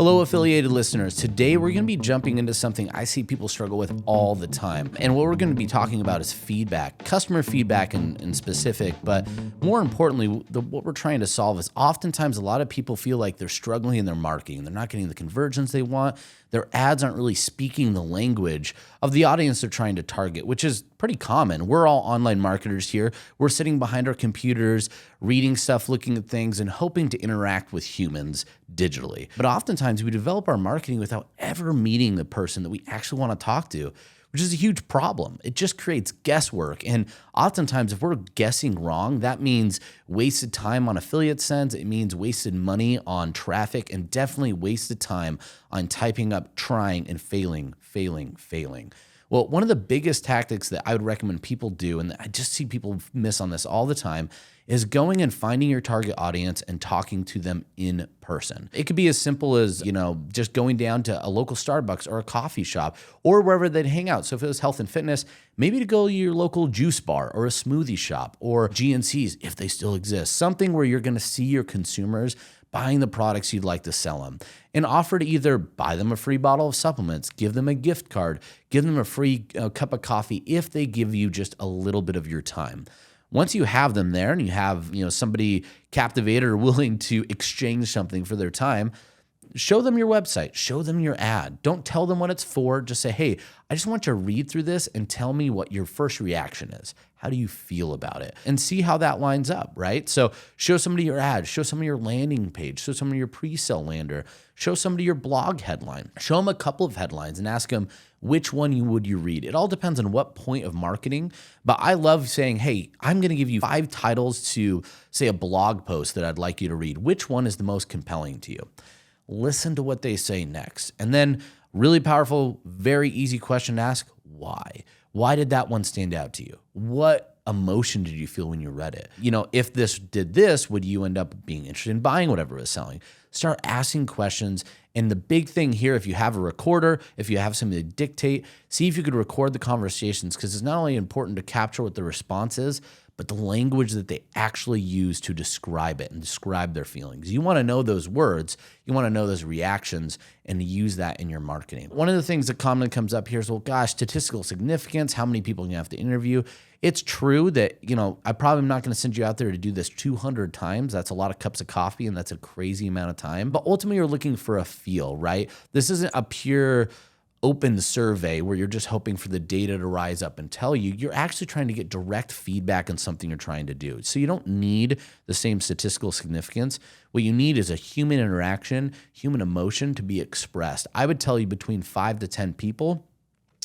Hello, affiliated listeners. Today, we're going to be jumping into something I see people struggle with all the time. And what we're going to be talking about is feedback, customer feedback in specific. But more importantly, what we're trying to solve is oftentimes a lot of people feel like they're struggling in their marketing. They're not getting the conversions they want. Their ads aren't really speaking the language of the audience they're trying to target, which is pretty common. We're all online marketers here. We're sitting behind our computers, reading stuff, looking at things, and hoping to interact with humans digitally. But oftentimes we develop our marketing without ever meeting the person that we actually want to talk to, which is a huge problem. It just creates guesswork. And oftentimes if we're guessing wrong, that means wasted time on affiliate sends. It means wasted money on traffic, and definitely wasted time on typing up, trying, and failing. Well, one of the biggest tactics that I would recommend people do, and I just see people miss on this all the time, is going and finding your target audience and talking to them in person. It could be as simple as, just going down to a local Starbucks or a coffee shop or wherever they'd hang out. So if it was health and fitness, maybe to go to your local juice bar or a smoothie shop or GNCs, if they still exist, something where you're going to see your consumers buying the products you'd like to sell them, and offer to either buy them a free bottle of supplements, give them a gift card, give them a free cup of coffee if they give you just a little bit of your time. Once you have them there and you have somebody captivated or willing to exchange something for their time, show them your website, show them your ad. Don't tell them what it's for. Just say, hey, I just want you to read through this and tell me what your first reaction is. How do you feel about it? And see how that lines up, right? So show somebody your ad, show somebody your landing page, show somebody your pre-sale lander, show somebody your blog headline, show them a couple of headlines and ask them which one would you read. It all depends on what point of marketing, but I love saying, hey, I'm going to give you 5 titles to, say, a blog post that I'd like you to read. Which one is the most compelling to you? Listen to what they say next. And then really powerful, very easy question to ask, why? Why did that one stand out to you? What emotion did you feel when you read it? If this did this, would you end up being interested in buying whatever it was selling? Start asking questions. And the big thing here, if you have a recorder, if you have somebody to dictate, see if you could record the conversations, because it's not only important to capture what the response is, but the language that they actually use to describe it and describe their feelings. You want to know those words, you want to know those reactions, and use that in your marketing. One of the things that commonly comes up here is, well, gosh, statistical significance, how many people you have to interview. It's true that, I probably am not going to send you out there to do this 200 times. That's a lot of cups of coffee, and that's a crazy amount of time. But ultimately, you're looking for a feel, right? This isn't a pure open survey where you're just hoping for the data to rise up and tell you. You're actually trying to get direct feedback on something you're trying to do. So you don't need the same statistical significance. What you need is a human interaction, human emotion to be expressed. I would tell you between 5 to 10 people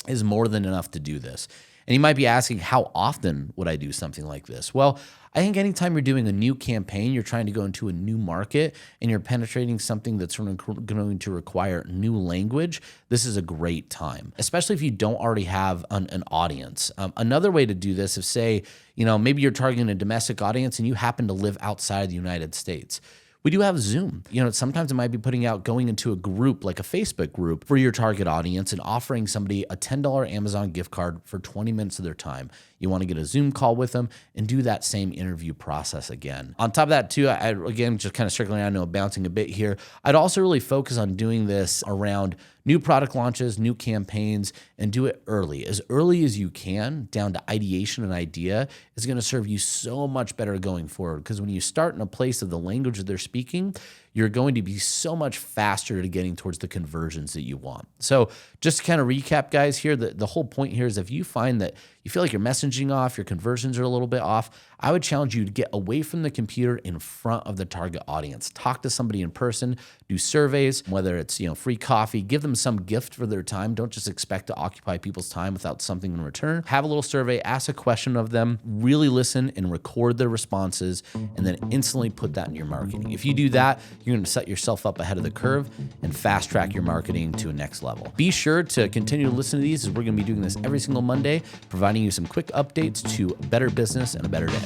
is more than enough to do this. And you might be asking, how often would I do something like this? Well, I think anytime you're doing a new campaign, you're trying to go into a new market and you're penetrating something that's going to require new language, this is a great time, especially if you don't already have an audience. Another way to do this is, say, maybe you're targeting a domestic audience and you happen to live outside the United States. We do have Zoom. Sometimes it might be going into a group like a Facebook group for your target audience and offering somebody a $10 Amazon gift card for 20 minutes of their time. You want to get a Zoom call with them and do that same interview process again. On top of that too, again, just kind of circling around, bouncing a bit here, I'd also really focus on doing this around new product launches, new campaigns, and do it early as you can, down to ideation and idea, is going to serve you so much better going forward. Because when you start in a place of the language that they're speaking, you're going to be so much faster to getting towards the conversions that you want. So just to kind of recap, guys, here, the whole point here is if you find that you feel like your messaging off, your conversions are a little bit off, I would challenge you to get away from the computer in front of the target audience. Talk to somebody in person, do surveys, whether it's free coffee, give them some gift for their time. Don't just expect to occupy people's time without something in return. Have a little survey, ask a question of them, really listen and record their responses, and then instantly put that in your marketing. If you do that, you're going to set yourself up ahead of the curve and fast track your marketing to a next level. Be sure to continue to listen to these, as we're going to be doing this every single Monday, providing you some quick updates to better business and a better day.